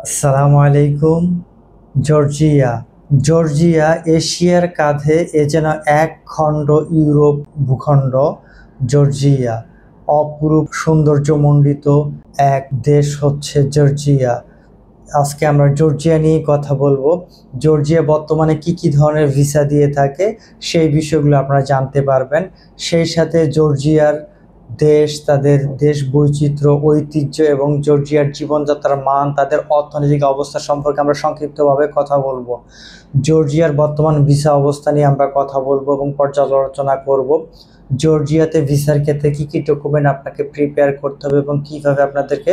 আসসালামু আলাইকুম। Georgia Georgia এশিয়ার কাঁধে এ যেন এক খণ্ড ইউরোপ ভূখণ্ড। জর্জিয়া অপরূপ সৌন্দর্যমণ্ডিত এক দেশ হচ্ছে জর্জিয়া। আজকে আমরা জর্জিয়া নিয়ে কথা বলবো। জর্জিয়া বর্তমানে কি কি ধরনের ভিসা দিয়ে থাকে সেই বিষয়গুলো আপনারা জানতে পারবেন। সেই সাথে জর্জিয়ার দেশ, তাদের দেশ বৈচিত্র্য, ঐতিহ্য এবং জর্জিয়ার জীবনযাত্রার মান, তাদের অর্থনৈতিক অবস্থা সম্পর্কে আমরা সংক্ষিপ্তভাবে কথা বলবো। জর্জিয়ার বর্তমান ভিসা অবস্থা নিয়ে আমরা কথা বলবো এবং পর্যালোচনা করব। জর্জিয়াতে ভিসার ক্ষেত্রে কি কি ডকুমেন্ট আপনাকে প্রিপেয়ার করতে হবে এবং কিভাবে আপনাদেরকে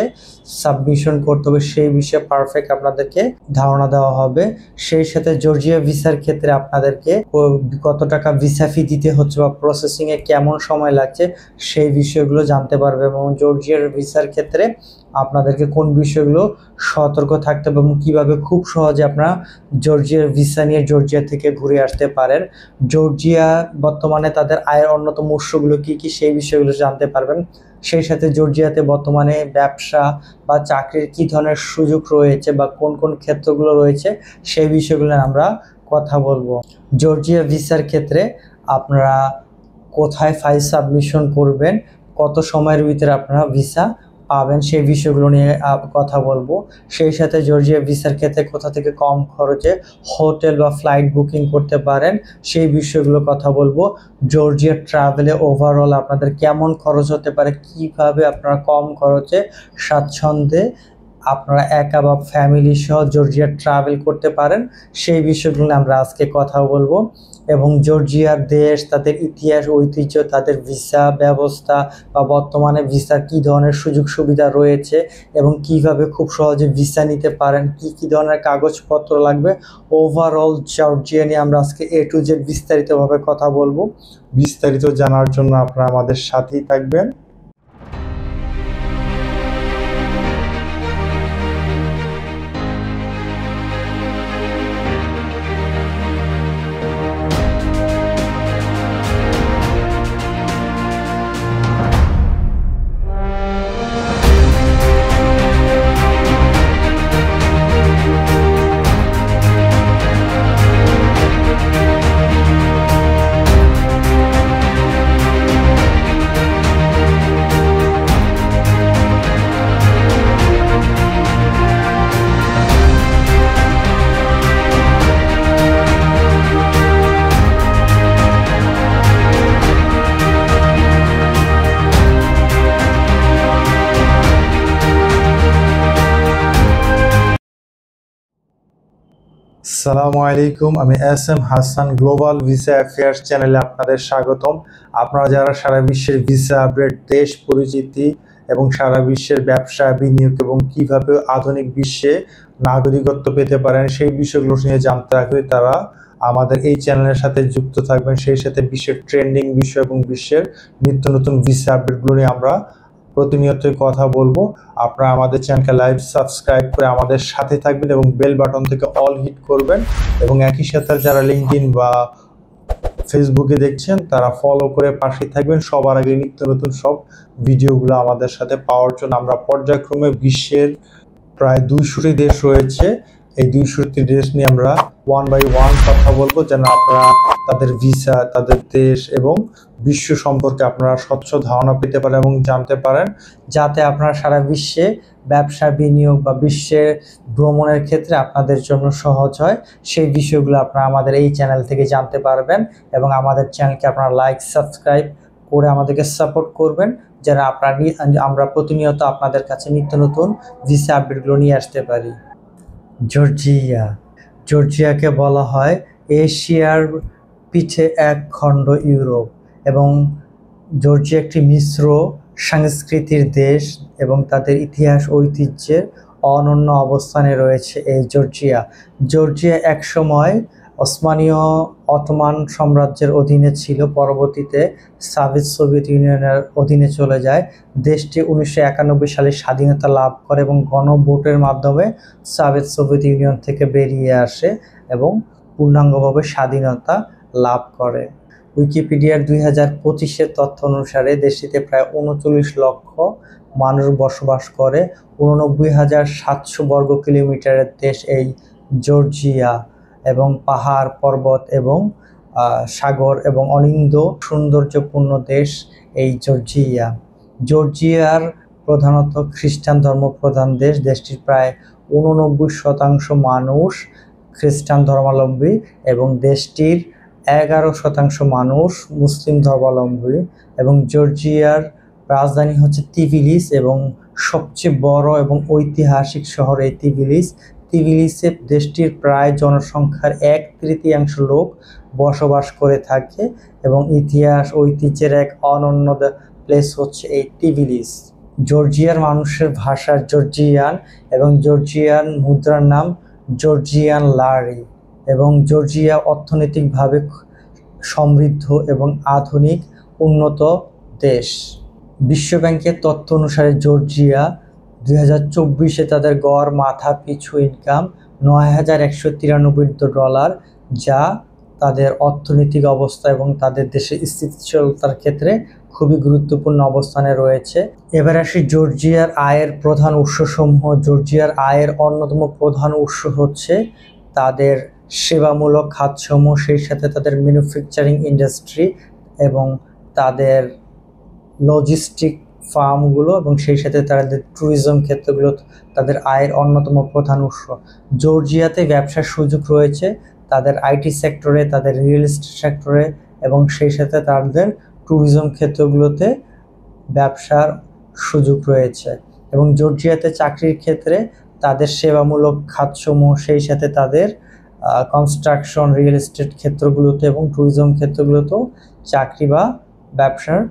সাবমিশন করতে হবে সেই বিষয়ে পারফেক্ট আপনাদেরকে ধারণা দেওয়া হবে। সেই সাথে জর্জিয়া ভিসার ক্ষেত্রে আপনাদেরকে কত টাকা ভিসা ফি দিতে হচ্ছে বা প্রসেসিংয়ে কেমন সময় লাগছে সেই বিষয়গুলো জানতে পারবে এবং জর্জিয়ার ভিসার ক্ষেত্রে আপনাদেরকে কোন বিষয়গুলো সতর্ক থাকতে হবে এবং কীভাবে খুব সহজে আপনারা জর্জিয়ার ভিসা নিয়ে জর্জিয়া থেকে ঘুরে আসতে পারেন। জর্জিয়া বর্তমানে তাদের আয়ের অন্যতম উৎসগুলো কী কী সেই বিষয়গুলো জানতে পারবেন। সেই সাথে জর্জিয়াতে বর্তমানে ব্যবসা বা চাকরির কী ধরনের সুযোগ রয়েছে বা কোন কোন ক্ষেত্রগুলো রয়েছে সেই বিষয়গুলো আমরা কথা বলবো। জর্জিয়া ভিসার ক্ষেত্রে আপনারা কোথায় ফাইল সাবমিশন করবেন, কত সময়ের ভিতরে আপনারা ভিসা পাবেন সেই বিষয়গুলো নিয়ে কথা বলবো। সেই সাথে জর্জিয়া ভিসার ক্ষেত্রে কোথা থেকে কম খরচে হোটেল বা ফ্লাইট বুকিং করতে পারেন সেই বিষয়গুলো কথা বলবো। জর্জিয়া ট্রাভেলে ওভারঅল আপনাদের কেমন খরচ হতে পারে, কিভাবে আপনারা কম খরচে স্বাচ্ছন্দ্যে আপনারা একা বা ফ্যামিলি সহ জর্জিয়া ট্রাভেল করতে পারেন সেই বিষয়গুলো আমরা আজকে কথা বলবো। এবং জর্জিয়ার দেশ, তাদের ইতিহাস, ঐতিহ্য, তাদের ভিসা ব্যবস্থা বা বর্তমানে ভিসার কী ধরনের সুযোগ সুবিধা রয়েছে এবং কিভাবে খুব সহজে ভিসা নিতে পারেন, কি কি ধরনের কাগজপত্র লাগবে, ওভারঅল জর্জিয়া নিয়ে আমরা আজকে A to Z বিস্তারিতভাবে কথা বলবো। বিস্তারিত জানার জন্য আপনারা আমাদের সাথেই থাকবেন। আসসালামু আলাইকুম, আমি SM Hasan, global visa affairs চ্যানেলে আপনাদের স্বাগতম। আপনারা যারা সারা বিশ্বের ভিসা আপডেট, দেশ পরিচিতি এবং সারা বিশ্বের ব্যবসা, বিনিয়োগ এবং কিভাবে আধুনিক বিশ্বে নাগরিকত্ব পেতে পারেন সেই বিষয়গুলো নিয়ে জানতে আগ্রহী, তারা আমাদের এই চ্যানেলের সাথে যুক্ত থাকবেন। সেই সাথে বিশ্বের ট্রেন্ডিং বিষয় এবং বিশ্বের নিত্য নতুন ভিসা আপডেটগুলো নিয়ে আমরা প্রতিনিয়তই কথা বলবো। আপনারা আমাদের চ্যানেলকে লাইভ সাবস্ক্রাইব করে আমাদের সাথে থাকবেন এবং বেল বাটন থেকে অল হিট করবেন এবং একই সাথে যারা লিঙ্কডইন বা ফেসবুকে দেখছেন তারা ফলো করে পাশে থাকবেন সবার আগে নিত্য নতুন সব ভিডিওগুলো আমাদের সাথে পাওয়ার জন্য। আমরা পর্যায়ক্রমে বিশ্বের প্রায় 200টি দেশ রয়েছে, এই 200টি দেশ নিয়ে আমরা ওয়ান বাই ওয়ান কথা বলবো যেন আপনারা তাদের ভিসা, তাদের দেশ এবং বিশ্ব সম্পর্কে আপনারা স্বচ্ছ ধারণা পেতে পারেন এবং জানতে পারেন, যাতে আপনারা সারা বিশ্বে ব্যবসা, বিনিয়োগ বা বিশ্বে ভ্রমণের ক্ষেত্রে আপনাদের জন্য সহজ হয় সেই বিষয়গুলো আপনারা আমাদের এই চ্যানেল থেকে জানতে পারবেন। এবং আমাদের চ্যানেলকে আপনারা লাইক সাবস্ক্রাইব করে আমাদেরকে সাপোর্ট করবেন যেন আমরা প্রতিনিয়ত আপনাদের কাছে নিত্য নতুন ভিসা আপডেটগুলো নিয়ে আসতে পারি। জর্জিয়াকে বলা হয় এশিয়ার পিঠে এক খণ্ড ইউরোপ এবং জর্জিয়া একটি মিশ্র সংস্কৃতির দেশ এবং তাদের ইতিহাস, ঐতিহ্যের অনন্য অবস্থানে রয়েছে এই জর্জিয়া একসময় ওসমানীয় অটোমান সাম্রাজ্যের অধীনে ছিল, পরবর্তীতে সোভিয়েত ইউনিয়নের অধীনে চলে যায়। দেশটি 1991 সালে স্বাধীনতা লাভ করে এবং গণভোটের মাধ্যমে সোভিয়েত ইউনিয়ন থেকে বেরিয়ে আসে এবং পূর্ণাঙ্গভাবে স্বাধীনতা লাভ করে। উইকিপিডিয়ার 2025-এর তথ্য অনুসারে দেশটিতে প্রায় 39 লক্ষ মানুষ বসবাস করে। 89,700 বর্গ কিলোমিটারের দেশ এই জর্জিয়া, এবং পাহাড় পর্বত এবং সাগর এবং অনিন্দ সৌন্দর্যপূর্ণ দেশ এই জর্জিয়া। জর্জিয়ার প্রধানত খ্রিস্টান ধর্মপ্রধান দেশ। দেশটির প্রায় 89% মানুষ খ্রিস্টান ধর্মাবলম্বী এবং দেশটির 11% মানুষ মুসলিম ধর্মাবলম্বী। এবং জর্জিয়ার রাজধানী হচ্ছে তিবিলিস এবং সবচেয়ে বড় এবং ঐতিহাসিক শহর এই তিবিলিস। তিবিলিসে দেশটির প্রায় জনসংখ্যার 1/3 লোক বসবাস করে থাকে এবং ইতিহাস ঐতিহ্যের এক অনন্য প্লেস হচ্ছে এই তিবিলিস। জর্জিয়ার মানুষের ভাষা জর্জিয়ান এবং জর্জিয়ান মুদ্রার নাম জর্জিয়ান লারি। এবং জর্জিয়া অর্থনৈতিকভাবে সমৃদ্ধ এবং আধুনিক উন্নত দেশ। বিশ্বব্যাংকের তথ্য অনুসারে জর্জিয়া 2024-এ তাদের গড় মাথা পিছু ইনকাম $9,193, যা তাদের অর্থনৈতিক অবস্থা এবং তাদের দেশের স্থিতিশীলতার ক্ষেত্রে খুবই গুরুত্বপূর্ণ অবস্থানে রয়েছে। এবার আসি জর্জিয়ার আয়ের প্রধান উৎসসমূহ। জর্জিয়ার আয়ের অন্যতম প্রধান উৎস হচ্ছে তাদের সেবামূলক খাতসমূহ, সেই সাথে তাদের ম্যানুফ্যাকচারিং ইন্ডাস্ট্রি এবং তাদের লজিস্টিক ফার্মগুলো এবং সেই সাথে তাদের ট্যুরিজম ক্ষেত্রগুলো তাদের আয়ের অন্যতম প্রধান উৎস। জর্জিয়াতে ব্যবসার সুযোগ রয়েছে তাদের আইটি সেক্টরে, তাদের রিয়েল এস্টেট সেক্টরে এবং সেই সাথে তাদের ট্যুরিজম ক্ষেত্রগুলোতে ব্যবসার সুযোগ রয়েছে। এবং জর্জিয়াতে চাকরির ক্ষেত্রে তাদের সেবামূলক খাতসমূহ, সেই সাথে তাদের কনস্ট্রাকশন, রিয়েল এস্টেট ক্ষেত্রগুলোতে এবং ট্যুরিজম ক্ষেত্রগুলোতেও চাকরি বা ব্যবসার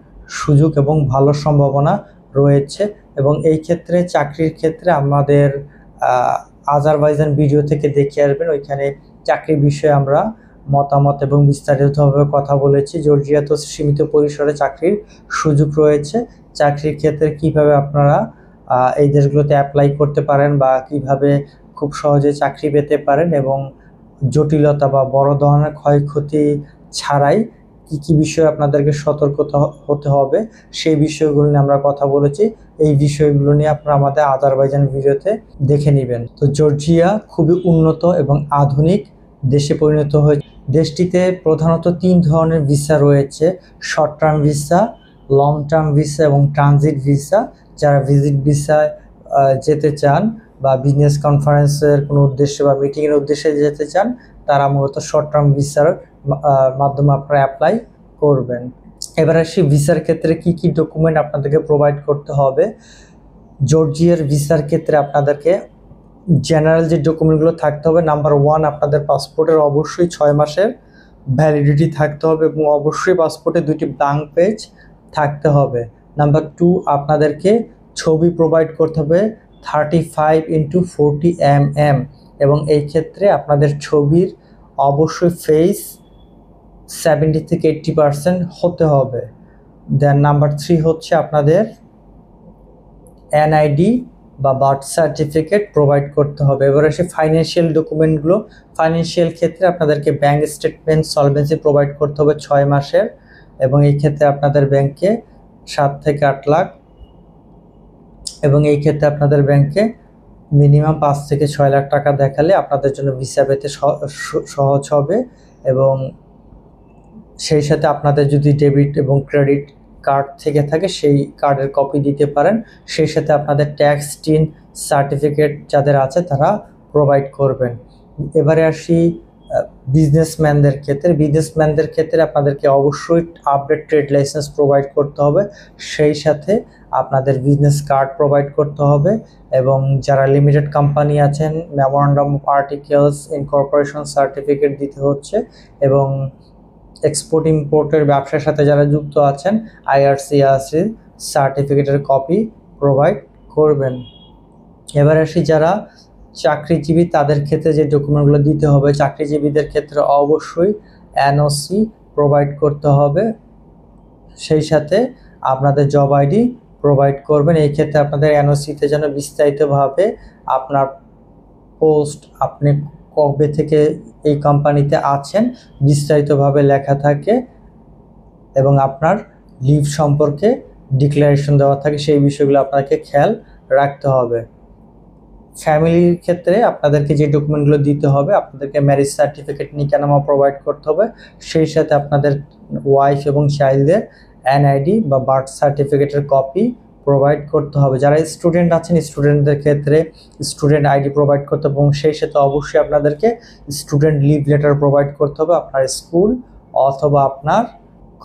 সুযোগ এবং ভালো সম্ভাবনা রয়েছে। এবং এই ক্ষেত্রে চাকরির ক্ষেত্রে আমাদের আজারবাইজান ভিডিও থেকে দেখে আসবেন, ওইখানে চাকরির বিষয়ে আমরা মতামত এবং বিস্তারিতভাবে কথা বলেছি। জর্জিয়াতেও সীমিত পরিসরে চাকরির সুযোগ রয়েছে। চাকরির ক্ষেত্রে কিভাবে আপনারা এই দেশগুলোতে অ্যাপ্লাই করতে পারেন বা কিভাবে খুব সহজে চাকরি পেতে পারেন এবং জটিলতা বা বড় ধরনের ক্ষয়ক্ষতি ছাড়াই কি কি বিষয়ে আপনাদেরকে সতর্কতা হতে হবে সেই বিষয়গুলো নিয়ে আমরা কথা বলেছি। এই বিষয়গুলো নিয়ে আপনারা আমাদের আজারবাইজান ভিডিওতে দেখে নেবেন। তো জর্জিয়া খুবই উন্নত এবং আধুনিক দেশে পরিণত হয়েছে। দেশটিতে প্রধানত 3 ধরনের ভিসা রয়েছে: short term visa, long term visa এবং ট্রানজিট ভিসা। যারা ভিজিট ভিসায় যেতে চান বা বিজনেস কনফারেন্সের কোনো উদ্দেশ্যে বা মিটিংয়ের উদ্দেশ্যে যেতে চান, তারা মূলত শর্ট টার্ম ভিসার মাধ্যমে আপনারা অ্যাপ্লাই করবেন। এবার আসি ভিসার ক্ষেত্রে কি কি ডকুমেন্ট আপনাদেরকে প্রোভাইড করতে হবে। জর্জিয়ার ভিসার ক্ষেত্রে আপনাদেরকে জেনারেল যে ডকুমেন্টগুলো থাকতে হবে, নাম্বার 1, আপনাদের পাসপোর্টের অবশ্যই 6 মাসের ভ্যালিডিটি থাকতে হবে এবং অবশ্যই পাসপোর্টে 2টি ব্ল্যাঙ্ক পেজ থাকতে হবে। নাম্বার 2, আপনাদেরকে ছবি প্রোভাইড করতে হবে 35x40 mm এবং এই ক্ষেত্রে আপনাদের ছবির অবশ্যই ফেস 70 থেকে 80% হতে হবে। দেন নাম্বার 3 হচ্ছে আপনাদের এনআইডি বা বার্থ সার্টিফিকেট প্রোভাইড করতে হবে। এবার আসে ফাইন্যান্সিয়াল ডকুমেন্টগুলো। ফাইন্যান্সিয়াল ক্ষেত্রে আপনাদেরকে ব্যাঙ্ক স্টেটমেন্ট, সলভেন্সি প্রোভাইড করতে হবে 6 মাসের এবং এই ক্ষেত্রে আপনাদের ব্যাংকে 7 থেকে 8 লাখ এবং এই ক্ষেত্রে আপনাদের ব্যাংকে মিনিমাম 5 থেকে 6 লাখ টাকা দেখালে আপনাদের জন্য ভিসা পেতে সহজ হবে। এবং সেই সাথে আপনাদের যদি ডেবিট এবং ক্রেডিট কার্ড থেকে থাকে সেই কার্ডের কপি দিতে পারেন। সেই সাথে আপনাদের ট্যাক্স টিন সার্টিফিকেট যাদের আছে তারা প্রোভাইড করবেন। এবারে আসি বিজনেসম্যানদের ক্ষেত্রে। বিজনেসম্যানদের ক্ষেত্রে আপনাদেরকে অবশ্যই আপডেট ট্রেড লাইসেন্স প্রোভাইড করতে হবে, সেই সাথে আপনাদের বিজনেস কার্ড প্রোভাইড করতে হবে। এবং যারা লিমিটেড কোম্পানি আছেন, memorandum of articles incorporation certificate দিতে হচ্ছে এবং এক্সপোর্ট ইম্পোর্টের ব্যবসার সাথে যারা যুক্ত আছেন IRCRC সার্টিফিকেটের কপি প্রোভাইড করবেন। এবার আসি যারা চাকরিজীবী, তাদের ক্ষেত্রে যে ডকুমেন্টগুলো দিতে হবে, চাকরিজীবীদের ক্ষেত্রে অবশ্যই NOC প্রোভাইড করতে হবে, সেই সাথে আপনাদের জব আইডি প্রোভাইড করবেন। এই ক্ষেত্রে আপনাদের NOC-তে যেন বিস্তারিতভাবে আপনার পোস্ট, আপনি কবে থেকে এই কোম্পানিতে আছেন বিস্তারিতভাবে লেখা থাকে এবং আপনার লিভ সম্পর্কে ডিক্লারেশন দেওয়া থাকে, সেই বিষয়গুলো আপনাকে খেয়াল রাখতে হবে। ফ্যামিলির ক্ষেত্রে আপনাদেরকে যে ডকুমেন্টগুলো দিতে হবে, আপনাদেরকে ম্যারেজ সার্টিফিকেট, নিকানামা প্রোভাইড করতে হবে, সেই সাথে আপনাদের ওয়াইফ এবং চাইল্ডদের এনআইডি বা বার্থ সার্টিফিকেটের কপি প্রোভাইড করতে হবে। যারা স্টুডেন্ট আছেন, স্টুডেন্টদের ক্ষেত্রে স্টুডেন্ট আইডি প্রোভাইড করতে হবে এবং সেই সাথে অবশ্যই আপনাদেরকে স্টুডেন্ট লিভ লেটার প্রোভাইড করতে হবে আপনার স্কুল অথবা আপনার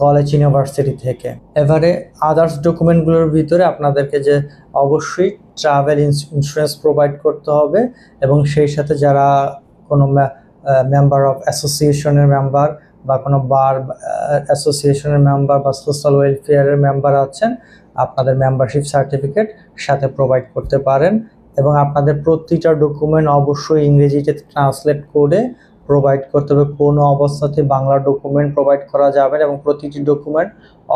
কলেজ ইউনিভার্সিটি থেকে। এবারে আদার্স ডকুমেন্টগুলোর ভিতরে আপনাদেরকে যে অবশ্যই ট্রাভেল ইন্স্যুরেন্স প্রোভাইড করতে হবে এবং সেই সাথে যারা কোনো মেম্বার অফ অ্যাসোসিয়েশনের মেম্বার বা কোনো বার অ্যাসোসিয়েশনের মেম্বার বা সোশ্যাল ওয়েলফেয়ারের মেম্বার আছেন, আপনাদের মেম্বারশিপ সার্টিফিকেট সাথে প্রোভাইড করতে পারেন এবং আপনাদের প্রতিটা ডকুমেন্ট অবশ্যই ইংরেজিতে ট্রান্সলেট করে প্রোভাইড করতে হবে। কোনো অবস্থাতে বাংলা ডকুমেন্ট প্রোভাইড করা যাবে না এবং প্রতিটি ডকুমেন্ট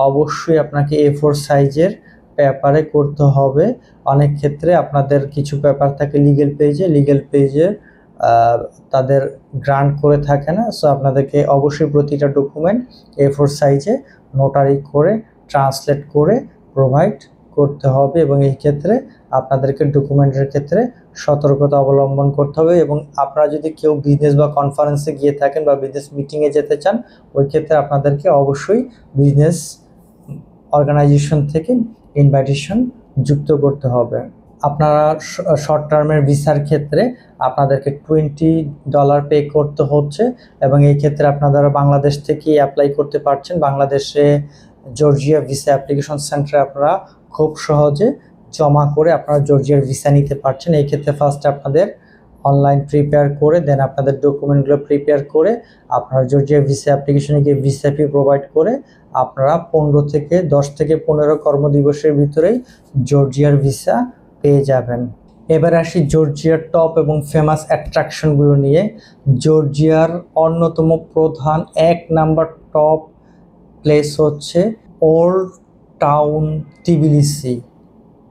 অবশ্যই আপনাকে A4 সাইজের পেপারে করতে হবে। অনেক ক্ষেত্রে আপনাদের কিছু পেপার থাকে লিগ্যাল পেজে তাদের গ্রান্ট করে থাকে না, সো আপনাদেরকে অবশ্যই প্রতিটা ডকুমেন্ট A4 সাইজে নোটারি করে ট্রান্সলেট করে প্রোভাইড করতে হবে এবং এই ক্ষেত্রে আপনাদেরকে ডকুমেন্টের ক্ষেত্রে সতর্কতা অবলম্বন করতে হবে। এবং আপনারা যদি কেউ বিজনেস বা কনফারেন্সে গিয়ে থাকেন বা বিজনেস মিটিংয়ে যেতে চান, ওই ক্ষেত্রে আপনাদেরকে অবশ্যই বিজনেস অর্গানাইজেশন থেকে ইনভাইটেশন যুক্ত করতে হবে। আপনারা শর্ট টার্মের ভিসার ক্ষেত্রে আপনাদেরকে $20 পে করতে হচ্ছে এবং এই ক্ষেত্রে আপনারা বাংলাদেশ থেকে অ্যাপ্লাই করতে পারছেন। বাংলাদেশে জর্জিয়া ভিসা অ্যাপ্লিকেশন সেন্টারে আপনারা খুব সহজে জমা করে আপনারা জর্জিয়ার ভিসা নিতে পারছেন। এই ক্ষেত্রে ফার্স্টে আপনাদের অনলাইন প্রিপেয়ার করে দেন আপনাদের ডকুমেন্টগুলো প্রিপেয়ার করে আপনারা জর্জিয়া ভিসা অ্যাপ্লিকেশনে গিয়ে ভিসা ফি প্রোভাইড করে আপনারা 10 থেকে 15 কর্মদিবসের ভিতরেই জর্জিয়ার ভিসা পেয়ে যাবেন। এবার আসি জর্জিয়ার টপ এবং ফেমাস অ্যাট্রাকশনগুলো নিয়ে। জর্জিয়ার অন্যতম প্রধান 1 নাম্বার টপ প্লেস হচ্ছে ওল্ড টাউন টিবিলিসি।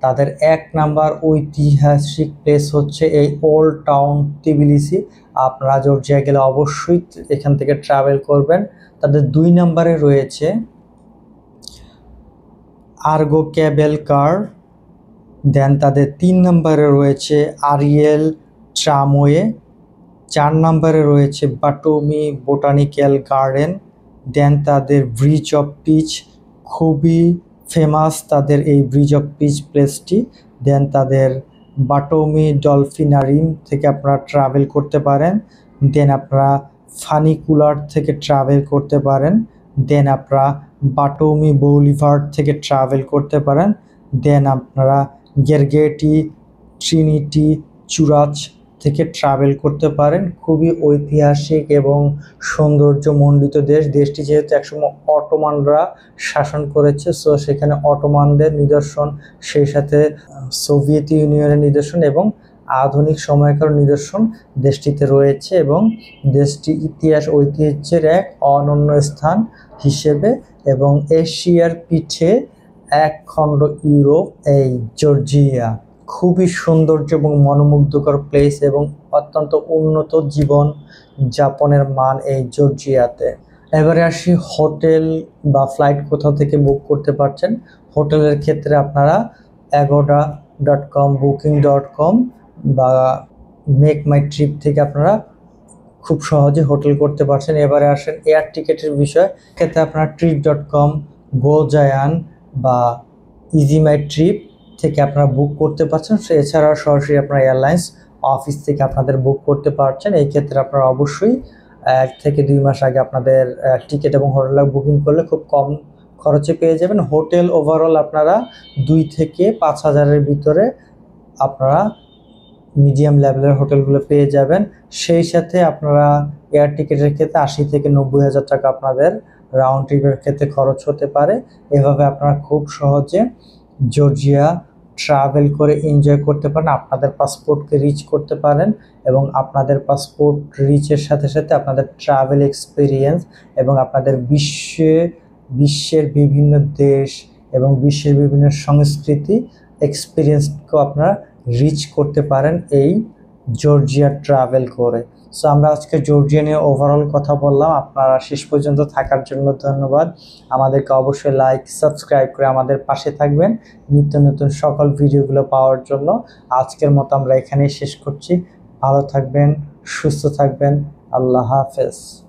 তাদের 1 নাম্বার ঐতিহাসিক প্লেস হচ্ছে এই ওল্ড টাউন টিবিলিসি। আপনারা জর্জিয়া গেলে অবশ্যই এখান থেকে ট্রাভেল করবেন। তাদের 2 নাম্বারে রয়েছে আর্গো ক্যাবেল কার, দেন তাদের 3 নাম্বারে রয়েছে আরিয়েল ট্রামওয়ে, 4 নাম্বারে রয়েছে বাটোমি বোটানিক্যাল গার্ডেন, দেন তাদের ব্রিজ অফ পিচ, খুবই ফেমাস তাদের এই ব্রিজ অফ পিচ প্লেসটি। দেন তাদের বাটোমি ডলফিনারিম থেকে আপনারা ট্রাভেল করতে পারেন। দেন আপনারা ফানিকুলার থেকে ট্রাভেল করতে পারেন। দেন আপনারা বাটোমি বৌলিভার্ড থেকে ট্রাভেল করতে পারেন। দেন আপনারা গেরগেটি ট্রিনিটি চুরাচ থেকে ট্রাভেল করতে পারেন। খুবই ঐতিহাসিক এবং সৌন্দর্যমণ্ডিত দেশ। দেশটি যেহেতু একসময় অটোমানরা শাসন করেছে, সো সেখানে অটোমানদের নিদর্শন, সেই সাথে সোভিয়েত ইউনিয়নের নিদর্শন এবং আধুনিক সময়কার নিদর্শন দেশটিতে রয়েছে এবং দেশটি ইতিহাস ঐতিহ্যের এক অনন্য স্থান হিসেবে এবং এশিয়ার পিঠে এক খণ্ড ইউরোপ এই জর্জিয়া। খুবই সৌন্দর্য এবং মনোমুগ্ধকর প্লেস এবং অত্যন্ত উন্নত জীবন যাপনের মান এই জর্জিয়াতে। এবারে আসি হোটেল বা ফ্লাইট কোথাও থেকে বুক করতে পারছেন। হোটেলের ক্ষেত্রে আপনারা agoda.com, booking.com বা মেক মাই ট্রিপ থেকে আপনারা খুব সহজে হোটেল করতে পারছেন। এবারে আসেন এয়ার টিকেটের বিষয়। ক্ষেত্রে আপনারা trip.com, গোজায়ান বা ইজি মাই ট্রিপ থেকে আপনারা বুক করতে পারছেন। এছাড়াও সরাসরি আপনারা এয়ারলাইন্স অফিস থেকে আপনাদের বুক করতে পারছেন। এই ক্ষেত্রে আপনারা অবশ্যই 1 থেকে 2 মাস আগে আপনাদের টিকিট এবং হোটেল বুকিং করলে খুব কম খরচে পেয়ে যাবেন। হোটেল ওভারঅল আপনারা 2 থেকে 5 হাজারের ভিতরে আপনারা মিডিয়াম লেভেলের হোটেলগুলো পেয়ে যাবেন। সেই সাথে আপনারা এয়ার টিকিটের ক্ষেত্রে 80 থেকে 90 হাজার টাকা আপনাদের রাউন্ড ট্রিপের ক্ষেত্রে খরচ হতে পারে। এভাবে আপনারা খুব সহজে জর্জিয়া ট্রাভেল করে এনজয় করতে পারেন, আপনাদের পাসপোর্টকে রিচ করতে পারেন এবং আপনাদের পাসপোর্ট রিচের সাথে সাথে আপনাদের ট্রাভেল এক্সপিরিয়েন্স এবং আপনাদের বিশ্বের বিভিন্ন দেশ এবং বিশ্বের বিভিন্ন সংস্কৃতি এক্সপিরিয়েন্সকেও আপনারা রিচ করতে পারেন এই জর্জিয়া ট্রাভেল করে। সো আমরা আজকে জর্জিয়া নিয়ে ওভারঅল কথা বললাম। আপনারা শেষ পর্যন্ত থাকার জন্য ধন্যবাদ। আমাদেরকে অবশ্যই লাইক সাবস্ক্রাইব করে আমাদের পাশে থাকবেন নিত্য নতুন সকল ভিডিওগুলো পাওয়ার জন্য। আজকের মতো আমরা এখানেই শেষ করছি। ভালো থাকবেন, সুস্থ থাকবেন। আল্লাহ হাফেজ।